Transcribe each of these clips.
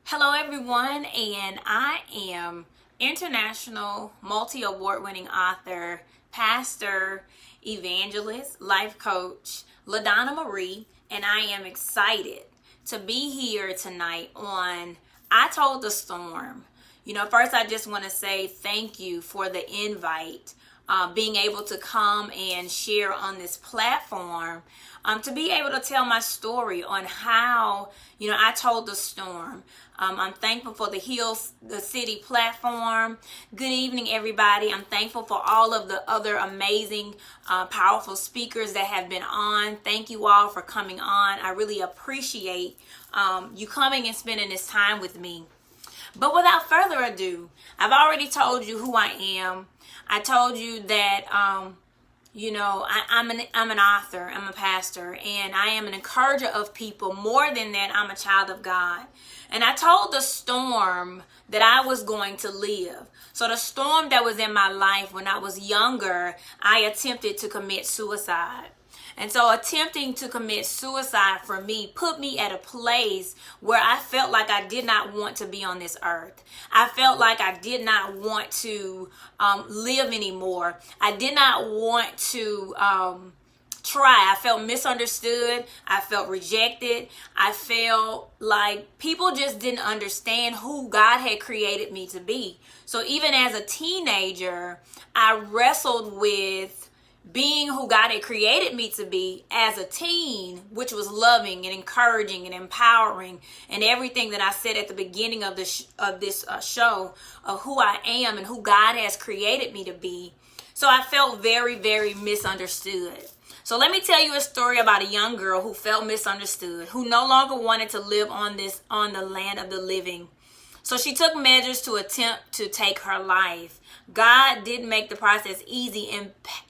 Hello everyone, and I am international multi-award winning author, pastor, evangelist, life coach, LaDonna Marie, and I am excited to be here tonight on I Told the Storm. First I just want to say thank you for the invite, being able to come and share on this platform, to be able to tell my story on how, I told the storm. I'm thankful for the the City platform. Good evening, everybody. I'm thankful for all of the other amazing, powerful speakers that have been on. Thank you all for coming on. I really appreciate you coming and spending this time with me. But without further ado, I've already told you who I am. I told you that, I'm an author, I'm a pastor, and I am an encourager of people. More than that, I'm a child of God. And I told the storm that I was going to live. So the storm that was in my life when I was younger, I attempted to commit suicide. And so attempting to commit suicide for me put me at a place where I felt like I did not want to be on this earth. I felt like I did not want to live anymore. I did not want to try. I felt misunderstood. I felt rejected. I felt like people just didn't understand who God had created me to be. So even as a teenager, I wrestled with being who God had created me to be as a teen, which was loving and encouraging and empowering, and everything that I said at the beginning of this show of who I am and who God has created me to be. So I felt very, very misunderstood. So let me tell you a story about a young girl who felt misunderstood, who no longer wanted to live on the land of the living. So she took measures to attempt to take her life. God didn't make the process easy.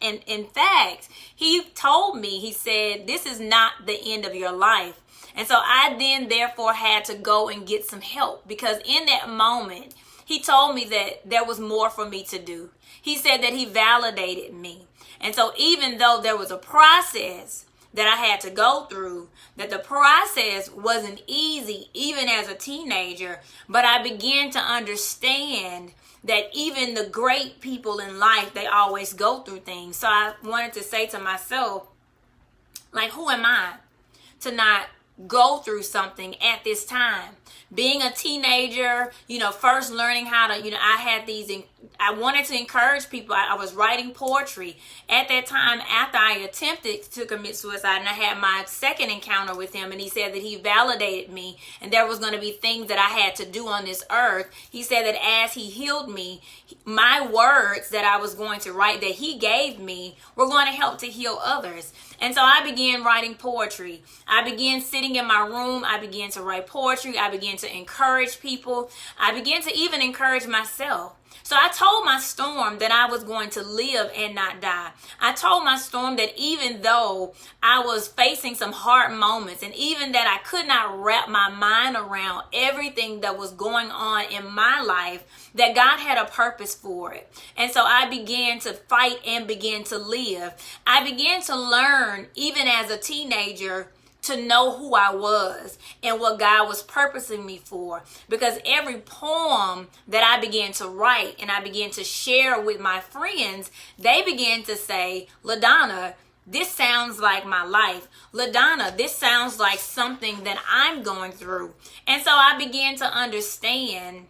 And in fact, he told me, he said, this is not the end of your life. And so I then therefore had to go and get some help, because in that moment, he told me that there was more for me to do. He said that he validated me. And so even though there was a process that I had to go through, that the process wasn't easy, even as a teenager, but I began to understand that even the great people in life, they always go through things. So I wanted to say to myself, like, who am I to not go through something at this time? Being a teenager, first learning how to, I wanted to encourage people. I was writing poetry at that time after I attempted to commit suicide, and I had my second encounter with him, and he said that he validated me, and there was going to be things that I had to do on this earth. He said that as he healed me, my words that I was going to write that he gave me were going to help to heal others. And so I began writing poetry. I began sitting in my room. I began to write poetry. I began to encourage people. I began to even encourage myself. So I told my storm that I was going to live and not die. I told my storm that even though I was facing some hard moments, and even that I could not wrap my mind around everything that was going on in my life, that God had a purpose for it. And so I began to fight and began to live. I began to learn, even as a teenager, to know who I was and what God was purposing me for. Because every poem that I began to write and I began to share with my friends, they began to say, LaDonna, this sounds like my life. LaDonna, this sounds like something that I'm going through. And so I began to understand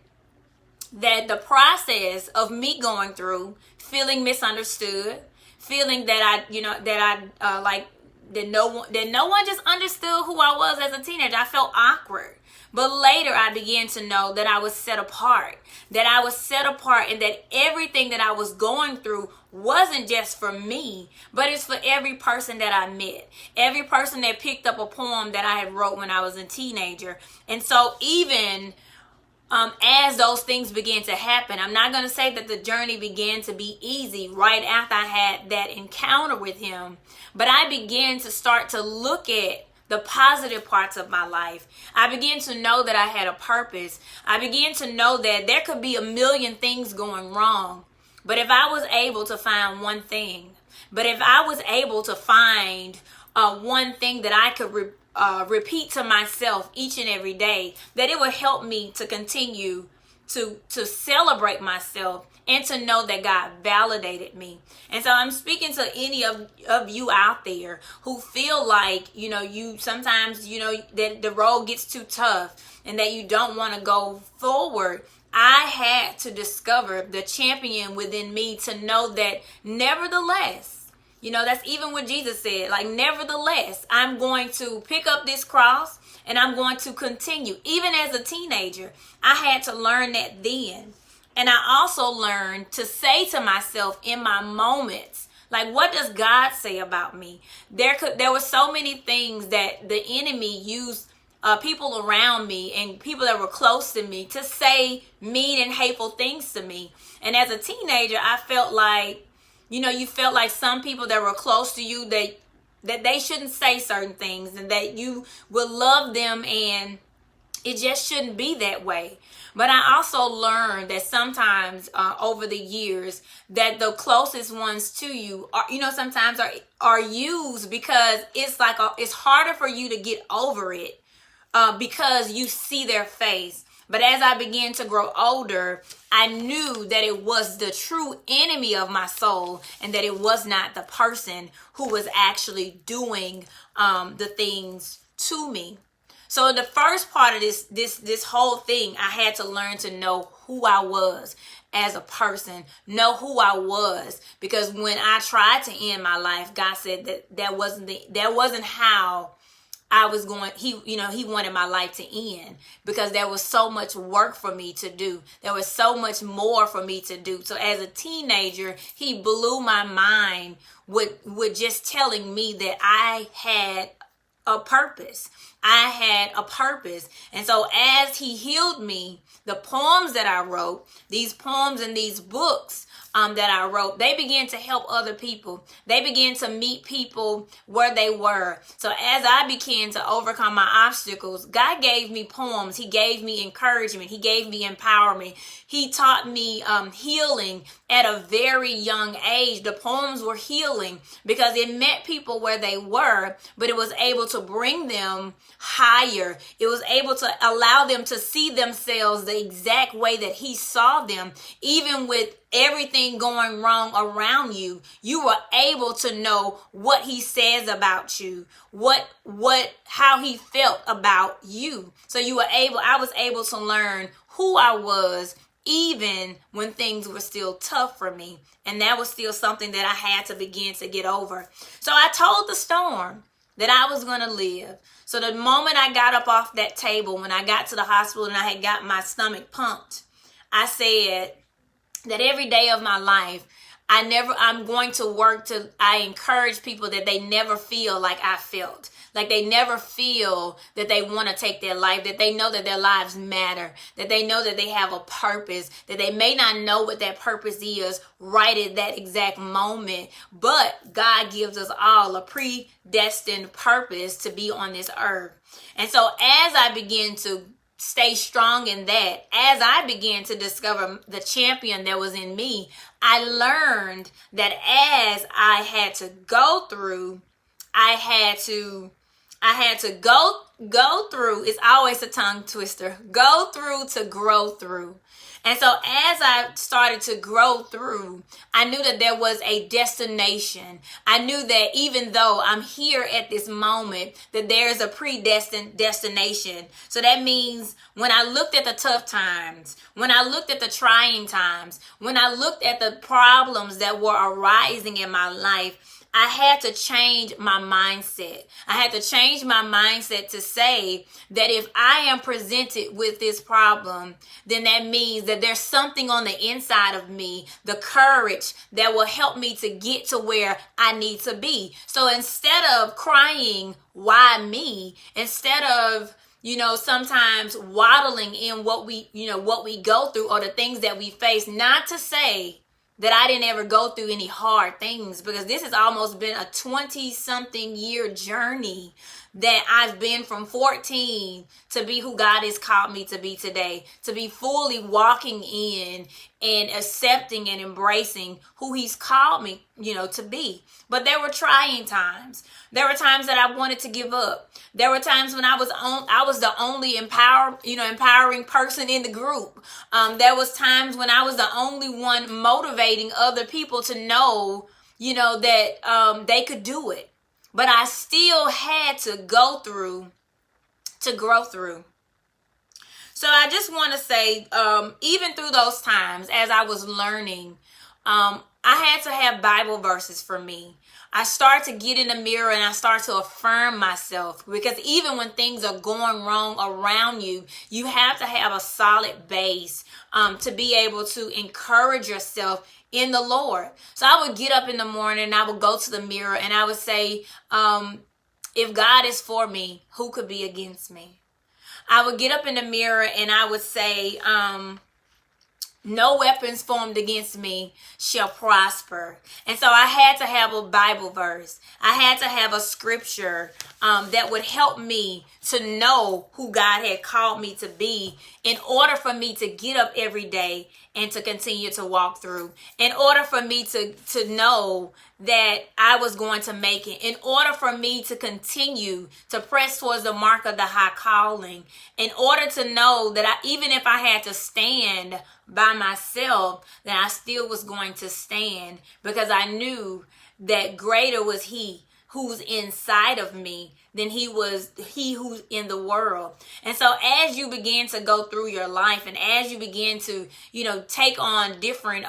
that the process of me going through, feeling misunderstood, feeling that that no one just understood who I was as a teenager. I felt awkward. But later I began to know that I was set apart. That I was set apart, and that everything that I was going through wasn't just for me, but it's for every person that I met. Every person that picked up a poem that I had wrote when I was a teenager. And so even as those things began to happen, I'm not going to say that the journey began to be easy right after I had that encounter with him, but I began to start to look at the positive parts of my life. I began to know that I had a purpose. I began to know that there could be a million things going wrong, but if I was able to find one thing, one thing that I could repeat to myself each and every day, that it will help me to continue to celebrate myself and to know that God validated me. And so I'm speaking to any of you out there who feel like, you sometimes, that the road gets too tough and that you don't want to go forward. I had to discover the champion within me to know that nevertheless, that's even what Jesus said, like, nevertheless, I'm going to pick up this cross and I'm going to continue. Even as a teenager, I had to learn that then. And I also learned to say to myself in my moments, like, what does God say about me? There were so many things that the enemy used people around me and people that were close to me to say mean and hateful things to me. And as a teenager, I felt like, you felt like some people that were close to you, that they shouldn't say certain things and that you will love them, and it just shouldn't be that way. But I also learned that sometimes over the years that the closest ones to you are, sometimes are used because it's like it's harder for you to get over it because you see their face. But as I began to grow older, I knew that it was the true enemy of my soul and that it was not the person who was actually doing the things to me. So the first part of this whole thing, I had to learn to know who I was as a person, know who I was, because when I tried to end my life, God said that wasn't how I was going. He wanted my life to end because there was so much work for me to do. There was so much more for me to do. So as a teenager, he blew my mind with just telling me that I had a purpose. I had a purpose. And so as he healed me, the poems that I wrote, these poems and these books that I wrote, they began to help other people. They began to meet people where they were. So as I began to overcome my obstacles, God gave me poems. He gave me encouragement. He gave me empowerment. He taught me healing at a very young age. The poems were healing because it met people where they were, but it was able to bring them higher. It was able to allow them to see themselves the exact way that he saw them. Even with everything going wrong around you, you were able to know what he says about you, how he felt about you. So I was able to learn who I was even when things were still tough for me. And that was still something that I had to begin to get over. So I told the storm that I was going to live. So the moment I got up off that table, when I got to the hospital and I had got my stomach pumped, I said that every day of my life, I'm going to work I encourage people that they never feel like I felt. Like they never feel that they want to take their life, that they know that their lives matter, that they know that they have a purpose, that they may not know what that purpose is right at that exact moment, but God gives us all a predestined purpose to be on this earth. And so as I begin to stay strong in that, as I began to discover the champion that was in me, I learned that as I had to go through, I had to go through, it's always a tongue twister, go through to grow through. And so as I started to grow through, I knew that there was a destination. I knew that even though I'm here at this moment, that there's a predestined destination. So that means when I looked at the tough times, when I looked at the trying times, when I looked at the problems that were arising in my life, I had to change my mindset. I had to change my mindset to say that if I am presented with this problem, then that means that there's something on the inside of me, the courage that will help me to get to where I need to be. So instead of crying, why me? Instead of sometimes waddling in what we go through or the things that we face, not to say that I didn't ever go through any hard things, because this has almost been a 20-something year journey that I've been from 14 to be who God has called me to be today, to be fully walking in and accepting and embracing who he's called me, to be. But there were trying times. There were times that I wanted to give up. There were times when I was the only empowering person in the group. There was times when I was the only one motivating other people to know, that they could do it. But I still had to go through to grow through. So I just want to say, even through those times as I was learning, I had to have Bible verses for me. I start to get in the mirror and I start to affirm myself, because even when things are going wrong around you, you have to have a solid base to be able to encourage yourself in the Lord. So I would get up in the morning and I would go to the mirror and I would say, if God is for me, who could be against me? I would get up in the mirror and I would say, no weapons formed against me shall prosper. And so I had to have a Bible verse. I had to have a scripture that would help me to know who God had called me to be, in order for me to get up every day and to continue to walk through, in order for me to know that I was going to make it, in order for me to continue to press towards the mark of the high calling, in order to know that even if I had to stand by myself, that I still was going to stand, because I knew that greater was he who's inside of me than he who's in the world. And so as you begin to go through your life, and as you begin to, take on different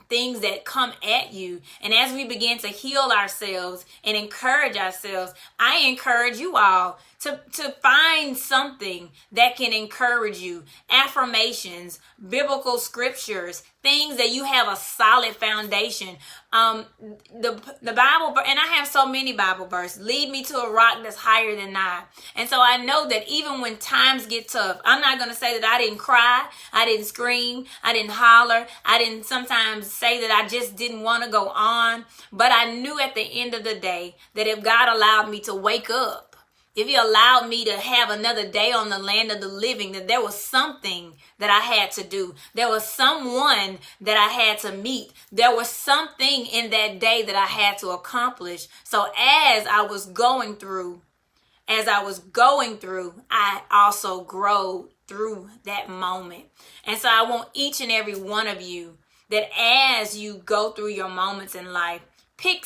things that come at you, and as we begin to heal ourselves and encourage ourselves, I encourage you all to find something that can encourage you. Affirmations, biblical scriptures, things that you have a solid foundation. The Bible, and I have so many Bible verses. Lead me to a rock that's higher than I. And so I know that even when times get tough, I'm not going to say that I didn't cry, I didn't scream, I didn't holler, I didn't sometimes say that I just didn't want to go on. But I knew at the end of the day that if God allowed me to wake up, if he allowed me to have another day on the land of the living, that there was something that I had to do. There was someone that I had to meet. There was something in that day that I had to accomplish. So as I was going through, I also grew through that moment. And so I want each and every one of you, that as you go through your moments in life, pick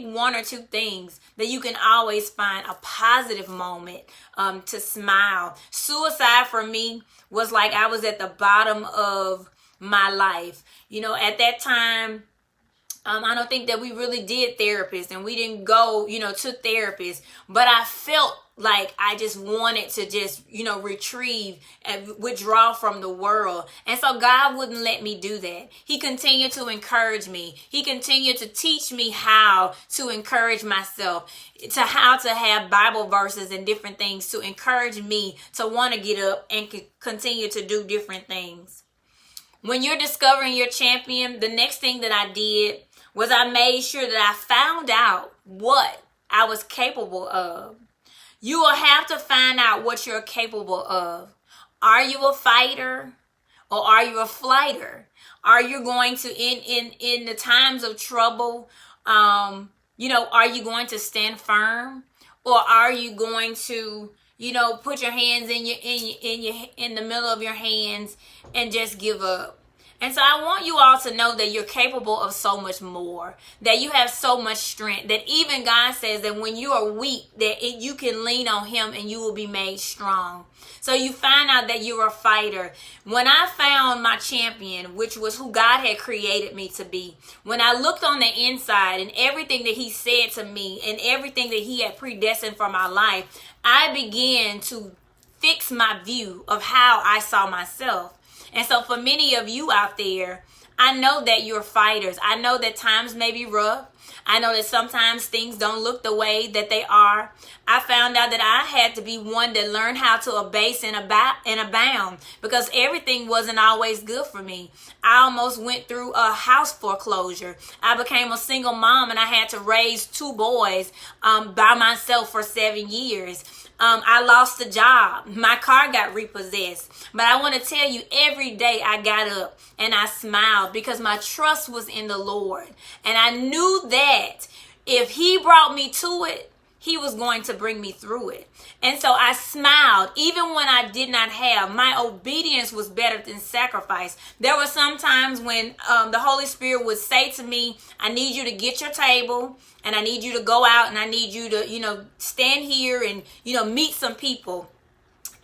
one or two things that you can always find a positive moment to smile. Suicide for me was like I was at the bottom of my life. At that time, I don't think that we really did therapists, and we didn't go, to therapists, but I felt like I just wanted to just, retrieve and withdraw from the world. And so God wouldn't let me do that. He continued to encourage me. He continued to teach me how to encourage myself, to how to have Bible verses and different things to encourage me to want to get up and continue to do different things. When you're discovering your champion, the next thing that I did was I made sure that I found out what I was capable of. You will have to find out what you're capable of. Are you a fighter or are you a flighter? Are you going to, in the times of trouble, are you going to stand firm, or are you going to, put your hands in the middle of your hands and just give up? And so I want you all to know that you're capable of so much more, that you have so much strength, that even God says that when you are weak, that you can lean on him and you will be made strong. So you find out that you're a fighter. When I found my champion, which was who God had created me to be, when I looked on the inside and everything that he said to me and everything that he had predestined for my life, I began to fix my view of how I saw myself. And so for many of you out there, I know that you're fighters. I know that times may be rough. I know that sometimes things don't look the way that they are. I found out that I had to be one that learned how to abase and abound, because everything wasn't always good for me. I almost went through a house foreclosure. I became a single mom and I had to raise 2 boys by myself for 7 years. I lost a job. My car got repossessed. But I want to tell you, every day I got up and I smiled because my trust was in the Lord. And I knew that if He brought me to it, He was going to bring me through it. And so I smiled even when I did not have. My obedience was better than sacrifice. There were some times when the Holy Spirit would say to me, I need you to get your table and I need you to go out and I need you to, stand here and, meet some people.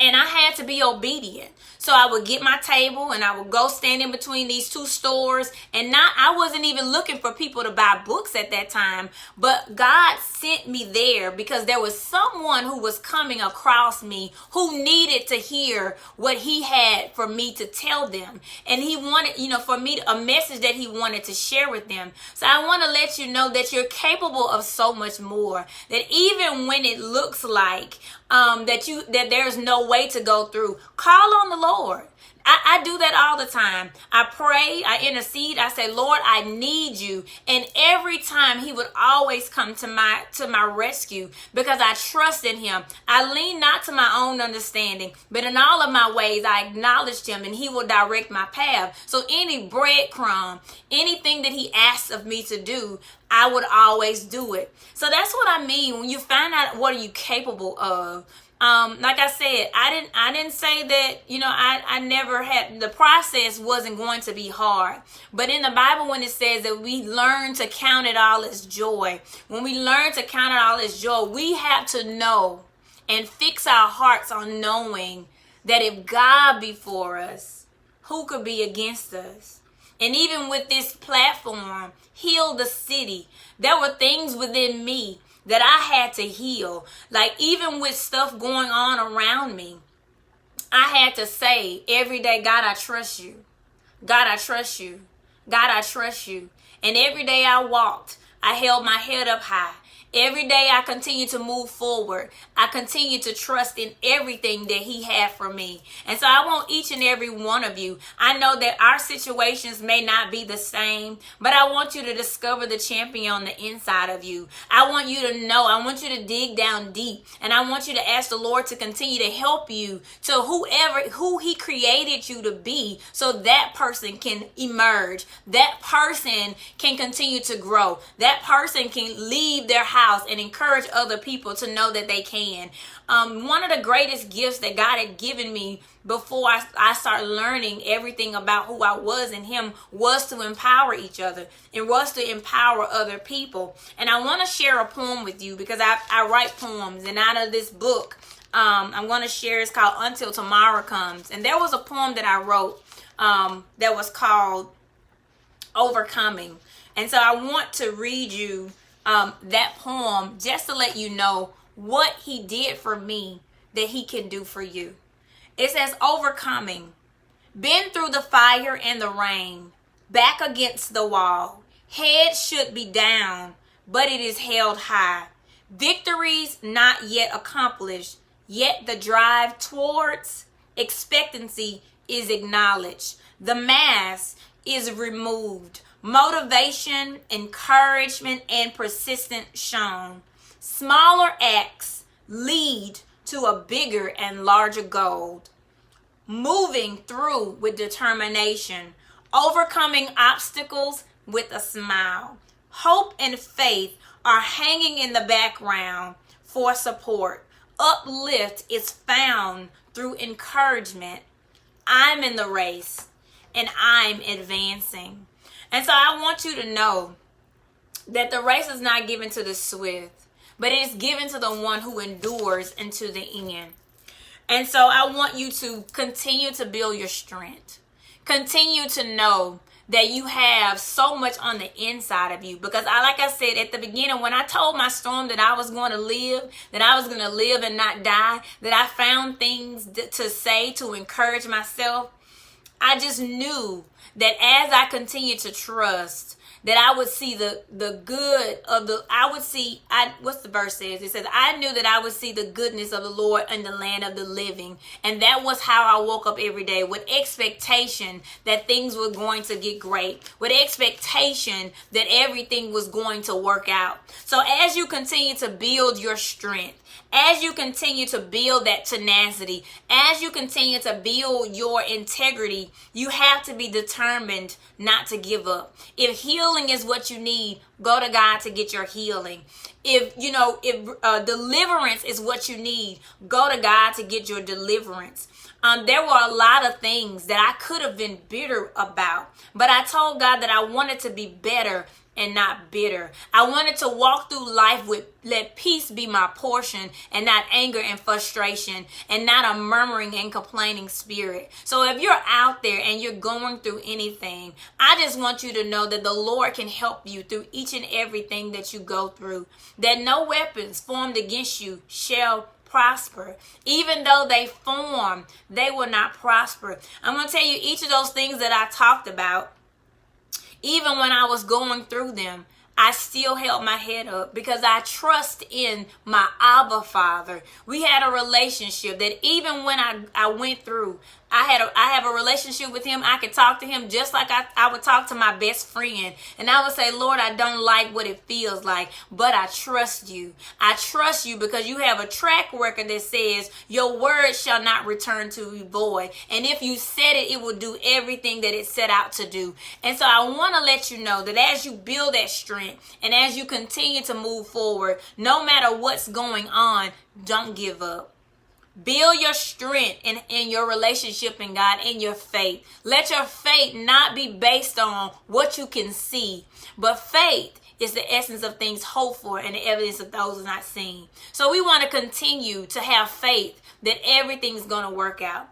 And I had to be obedient. So I would get my table and I would go stand in between these 2 stores. And I wasn't even looking for people to buy books at that time. But God sent me there because there was someone who was coming across me who needed to hear what He had for me to tell them. And He wanted, for me, a message that He wanted to share with them. So I want to let you know that you're capable of so much more. That even when it looks like that there's no way to go through, call on the Lord. I do that all the time. I pray, I intercede, I say, Lord, I need you. And every time He would always come to my rescue because I trust in Him. I lean not to my own understanding, but in all of my ways I acknowledged Him and He will direct my path. So any breadcrumb, anything that He asks of me to do, I would always do it. So that's what I mean when you find out what are you capable of. Like I said, I didn't say that, I never had, the process wasn't going to be hard. But in the Bible, when it says that we learn to count it all as joy, when we learn to count it all as joy, we have to know and fix our hearts on knowing that if God be for us, who could be against us? And even with this platform, Heal the City, there were things within me that I had to heal. Like even with stuff going on around me, I had to say every day, God, I trust you. God, I trust you. God, I trust you. And every day I walked, I held my head up high. Every day I continue to move forward. I continue to trust in everything that He had for me. And so I want each and every one of you, I know that our situations may not be the same, but I want you to discover the champion on the inside of you. I want you to know, I want you to dig down deep, and I want you to ask the Lord to continue to help you to who He created you to be, so that person can emerge. That person can continue to grow. That person can leave their house and encourage other people to know that they can. One of the greatest gifts that God had given me before I started learning everything about who I was in Him was to empower each other and was to empower other people. And I want to share a poem with you because I write poems, and out of this book I'm going to share, it's called Until Tomorrow Comes. And there was a poem that I wrote that was called Overcoming. And so I want to read you that poem just to let you know what He did for me that He can do for you. It says, overcoming, been through the fire and the rain, back against the wall, head should be down, but it is held high. Victories not yet accomplished, yet the drive towards expectancy is acknowledged. The mask is removed. Motivation, encouragement, and persistence shown. Smaller acts lead to a bigger and larger goal. Moving through with determination. Overcoming obstacles with a smile. Hope and faith are hanging in the background for support. Uplift is found through encouragement. I'm in the race and I'm advancing. And so I want you to know that the race is not given to the swift, but it is given to the one who endures into the end. And so I want you to continue to build your strength. Continue to know that you have so much on the inside of you. Because like I said at the beginning, when I told my storm that I was going to live, that I was going to live and not die, that I found things to say to encourage myself, I just knew that as I continued to trust, that I would see the good of what's the verse says? It says, I knew that I would see the goodness of the Lord in the land of the living. And that was how I woke up every day, with expectation that things were going to get great, with expectation that everything was going to work out. So as you continue to build your strength, as you continue to build that tenacity, as you continue to build your integrity, you have to be determined not to give up. If healing is what you need, go to God to get your healing. If deliverance is what you need, go to God to get your deliverance. There were a lot of things that I could have been bitter about, but I told God that I wanted to be better and not bitter. I wanted to walk through life with, let peace be my portion, and not anger and frustration, and not a murmuring and complaining spirit. So if you're out there and you're going through anything, I just want you to know that the Lord can help you through each and everything that you go through, that no weapons formed against you shall prosper. Even though they form, they will not prosper. I'm going to tell you each of those things that I talked about. Even when I was going through them, I still held my head up because I trust in my Abba Father. We had a relationship that even when I went through, I have a relationship with him. I could talk to him just like I would talk to my best friend. And I would say, Lord, I don't like what it feels like, but I trust you. I trust you because you have a track record that says your word shall not return to you void. And if you said it, it will do everything that it set out to do. And so I want to let you know that as you build that strength and as you continue to move forward, no matter what's going on, don't give up. Build your strength in your relationship in God, in your faith. Let your faith not be based on what you can see, but faith is the essence of things hoped for and the evidence of those not seen. So we want to continue to have faith that everything's going to work out.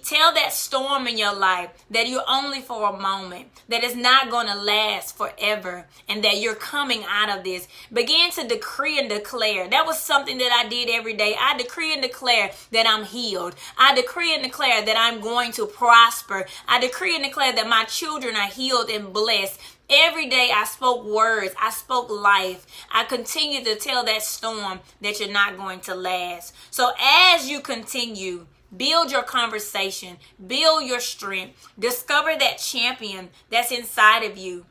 Tell that storm in your life that you're only for a moment, that it's not going to last forever, and that you're coming out of this. Begin to decree and declare. That was something that I did every day. I decree and declare that I'm healed. I decree and declare that I'm going to prosper. I decree and declare that my children are healed and blessed. Every day I spoke words. I spoke life. I continue to tell that storm that you're not going to last. So as you continue, build your conversation, build your strength, discover that champion that's inside of you.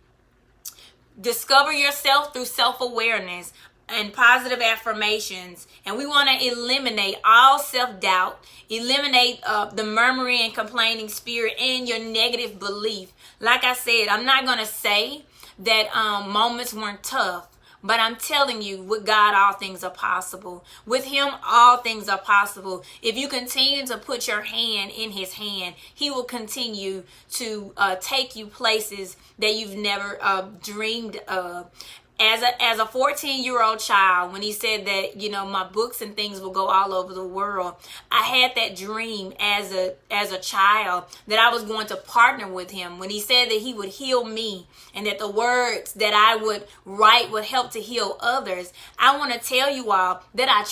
Discover yourself through self-awareness and positive affirmations. And we want to eliminate all self-doubt, eliminate the murmuring and complaining spirit and your negative belief. Like I said, I'm not going to say that moments weren't tough. But I'm telling you, with God, all things are possible. With him, all things are possible. If you continue to put your hand in his hand, he will continue to take you places that you've never dreamed of. As a 14-year-old child, when he said that, my books and things will go all over the world, I had that dream as a child that I was going to partner with him. When he said that he would heal me and that the words that I would write would help to heal others, I want to tell you all that I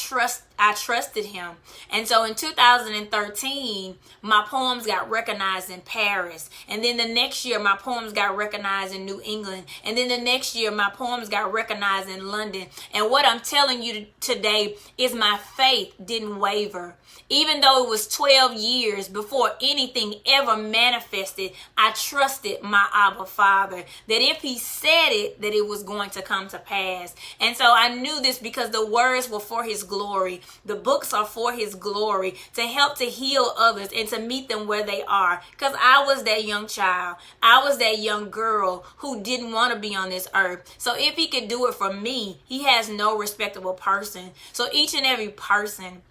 trusted him. And so in 2013, my poems got recognized in Paris. And then the next year, my poems got recognized in New England. And then the next year, my poems got recognized in London. And what I'm telling you today is my faith didn't waver. Even though it was 12 years before anything ever manifested, I trusted my Abba Father that if he said it, that it was going to come to pass. And so I knew this because the words were for his glory. The books are for his glory, to help to heal others and to meet them where they are. Because I was that young child. I was that young girl who didn't want to be on this earth. So if he could do it for me, he has no respectable person. So each and every person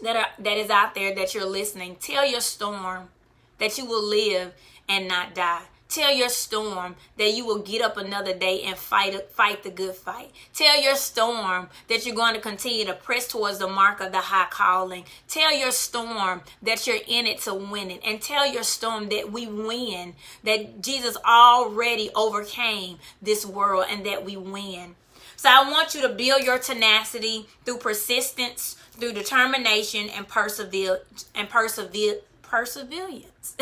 that is out there that you're listening, tell your storm that you will live and not die. Tell your storm that you will get up another day and fight the good fight. Tell your storm that you're going to continue to press towards the mark of the high calling. Tell your storm that you're in it to win it. And tell your storm that we win, that Jesus already overcame this world and that we win. So I want you to build your tenacity through persistence, through determination and perseverance. perseverance.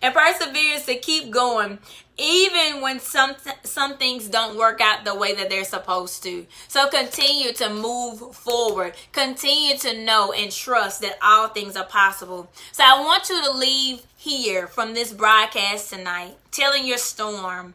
And perseverance to keep going even when some things don't work out the way that they're supposed to. So continue to move forward. Continue to know and trust that all things are possible. So I want you to leave here from this broadcast tonight telling your storm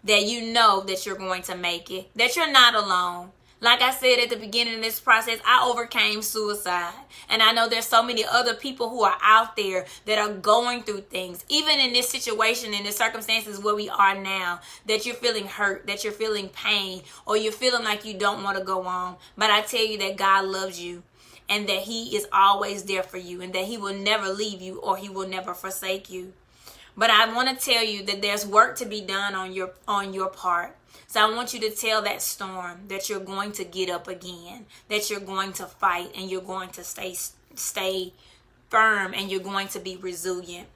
that you know that you're going to make it, that you're not alone. Like I said at the beginning of this process, I overcame suicide. And I know there's so many other people who are out there that are going through things. Even in this situation, in the circumstances where we are now, that you're feeling hurt, that you're feeling pain, or you're feeling like you don't want to go on. But I tell you that God loves you and that he is always there for you and that he will never leave you or he will never forsake you. But I want to tell you that there's work to be done on your part. So I want you to tell that storm that you're going to get up again, that you're going to fight and you're going to stay firm and you're going to be resilient.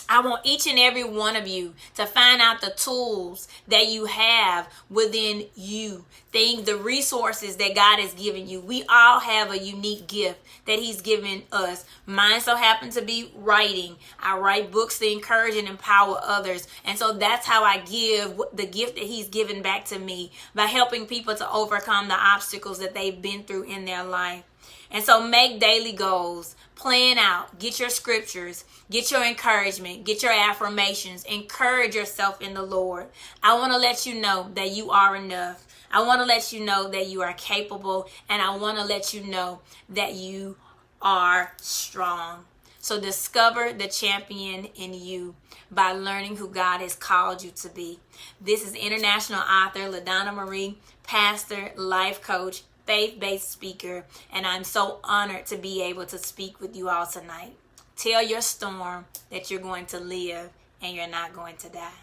I want each and every one of you to find out the tools that you have within you, the resources that God has given you. We all have a unique gift that he's given us. Mine so happens to be writing. I write books to encourage and empower others. And so that's how I give the gift that he's given back to me, by helping people to overcome the obstacles that they've been through in their life. And so make daily goals, plan out, get your scriptures, get your encouragement, get your affirmations, encourage yourself in the Lord. I want to let you know that you are enough. I want to let you know that you are capable, and I want to let you know that you are strong. So discover the champion in you by learning who God has called you to be. This is international author LaDonna Marie, pastor, life coach, faith-based speaker, and I'm so honored to be able to speak with you all tonight. Tell your storm that you're going to live and you're not going to die.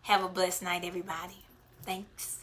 Have a blessed night, everybody. Thanks.